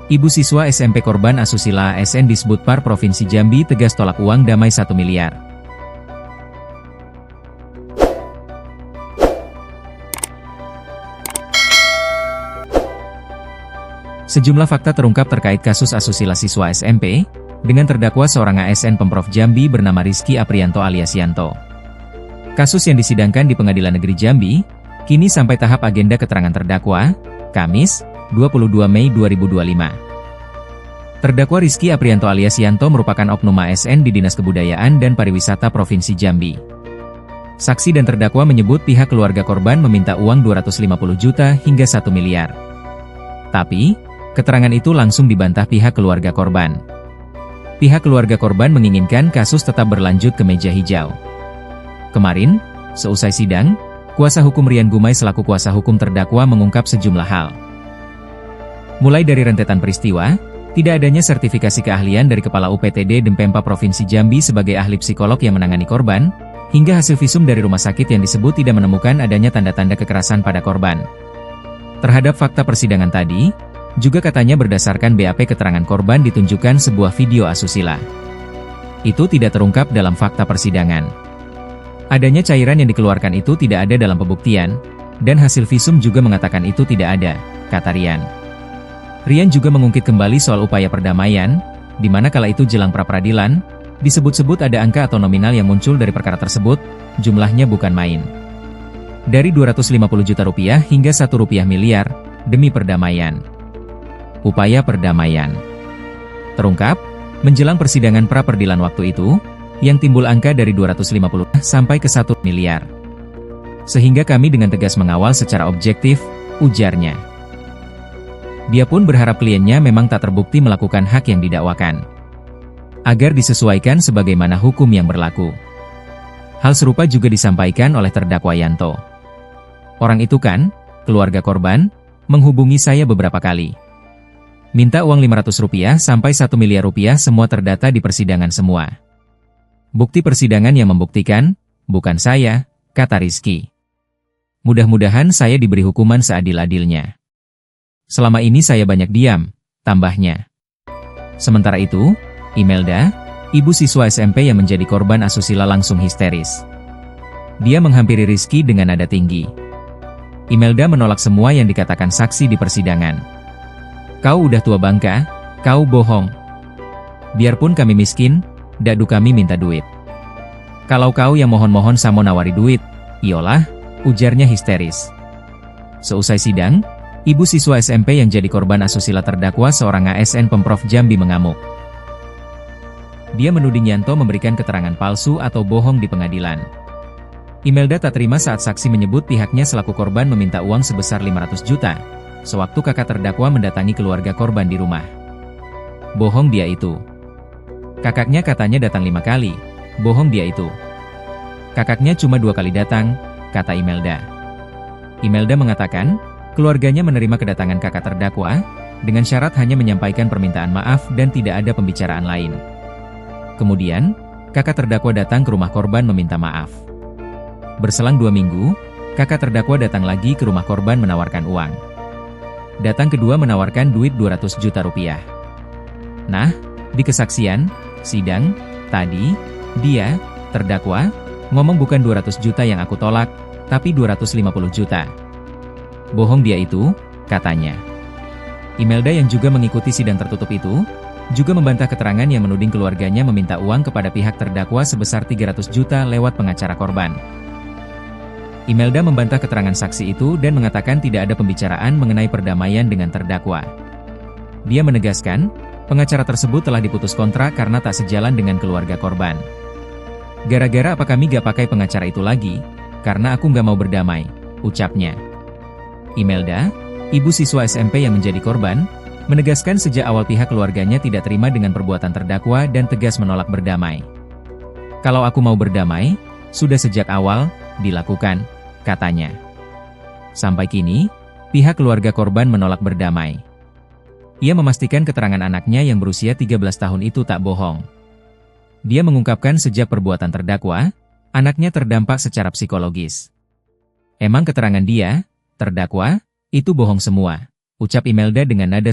Ibu siswa SMP korban asusila ASN di Sebutpar Provinsi Jambi tegas tolak uang damai 1 miliar. Sejumlah fakta terungkap terkait kasus asusila siswa SMP, dengan terdakwa seorang ASN Pemprov Jambi bernama Rizky Aprianto alias Yanto. Kasus yang disidangkan di Pengadilan Negeri Jambi, kini sampai tahap agenda keterangan terdakwa, Kamis, 22 Mei 2025. Terdakwa Rizky Aprianto alias Yanto merupakan oknum ASN di Dinas Kebudayaan dan Pariwisata Provinsi Jambi. Saksi dan terdakwa menyebut pihak keluarga korban meminta uang 250 juta hingga 1 miliar. Tapi, keterangan itu langsung dibantah pihak keluarga korban. Pihak keluarga korban menginginkan kasus tetap berlanjut ke meja hijau. Kemarin, seusai sidang, kuasa hukum Rian Gumai selaku kuasa hukum terdakwa mengungkap sejumlah hal. Mulai dari rentetan peristiwa, tidak adanya sertifikasi keahlian dari Kepala UPTD Dempempa Provinsi Jambi sebagai ahli psikolog yang menangani korban, hingga hasil visum dari rumah sakit yang disebut tidak menemukan adanya tanda-tanda kekerasan pada korban. Terhadap fakta persidangan tadi, juga katanya berdasarkan BAP keterangan korban ditunjukkan sebuah video asusila. Itu tidak terungkap dalam fakta persidangan. Adanya cairan yang dikeluarkan itu tidak ada dalam pembuktian, dan hasil visum juga mengatakan itu tidak ada, kata Rian. Rian juga mengungkit kembali soal upaya perdamaian, di mana kala itu jelang pra-peradilan, disebut-sebut ada angka atau nominal yang muncul dari perkara tersebut, jumlahnya bukan main. Dari 250 juta rupiah hingga 1 rupiah miliar, demi perdamaian. Upaya perdamaian. Terungkap, menjelang persidangan pra-peradilan waktu itu, yang timbul angka dari 250 sampai ke 1 miliar. Sehingga kami dengan tegas mengawal secara objektif, ujarnya. Dia pun berharap kliennya memang tak terbukti melakukan hak yang didakwakan, agar disesuaikan sebagaimana hukum yang berlaku. Hal serupa juga disampaikan oleh terdakwa Yanto. Orang itu kan, keluarga korban, menghubungi saya beberapa kali. Minta uang 500 rupiah sampai 1 miliar rupiah semua terdata di persidangan semua. Bukti persidangan yang membuktikan, bukan saya, kata Rizky. Mudah-mudahan saya diberi hukuman seadil-adilnya. Selama ini saya banyak diam, tambahnya. Sementara itu, Imelda, ibu siswa SMP yang menjadi korban asusila langsung histeris. Dia menghampiri Rizky dengan nada tinggi. Imelda menolak semua yang dikatakan saksi di persidangan. Kau udah tua bangka, kau bohong. Biarpun kami miskin, dadu kami minta duit. Kalau kau yang mohon-mohon samo nawari duit, iyalah, ujarnya histeris. Seusai sidang, ibu siswa SMP yang jadi korban asusila terdakwa seorang ASN Pemprov Jambi mengamuk. Dia menuding Yanto memberikan keterangan palsu atau bohong di pengadilan. Imelda tak terima saat saksi menyebut pihaknya selaku korban meminta uang sebesar 500 juta, sewaktu kakak terdakwa mendatangi keluarga korban di rumah. Bohong dia itu. Kakaknya katanya datang 5 kali, bohong dia itu. Kakaknya cuma 2 kali datang, kata Imelda. Imelda mengatakan, keluarganya menerima kedatangan kakak terdakwa, dengan syarat hanya menyampaikan permintaan maaf dan tidak ada pembicaraan lain. Kemudian, kakak terdakwa datang ke rumah korban meminta maaf. Berselang 2 minggu, kakak terdakwa datang lagi ke rumah korban menawarkan uang. Datang kedua menawarkan duit 200 juta rupiah. Nah, di kesaksian, sidang, tadi, dia, terdakwa, ngomong bukan 200 juta yang aku tolak, tapi 250 juta. Bohong dia itu, katanya. Imelda yang juga mengikuti sidang tertutup itu, juga membantah keterangan yang menuding keluarganya meminta uang kepada pihak terdakwa sebesar 300 juta lewat pengacara korban. Imelda membantah keterangan saksi itu dan mengatakan tidak ada pembicaraan mengenai perdamaian dengan terdakwa. Dia menegaskan, pengacara tersebut telah diputus kontrak karena tak sejalan dengan keluarga korban. Gara-gara apa kami gak pakai pengacara itu lagi? Karena aku gak mau berdamai, ucapnya. Imelda, ibu siswa SMP yang menjadi korban, menegaskan sejak awal pihak keluarganya tidak terima dengan perbuatan terdakwa dan tegas menolak berdamai. Kalau aku mau berdamai, sudah sejak awal, dilakukan, katanya. Sampai kini, pihak keluarga korban menolak berdamai. Ia memastikan keterangan anaknya yang berusia 13 tahun itu tak bohong. Dia mengungkapkan sejak perbuatan terdakwa, anaknya terdampak secara psikologis. Emang keterangan dia, terdakwa, itu bohong semua, ucap Imelda dengan nada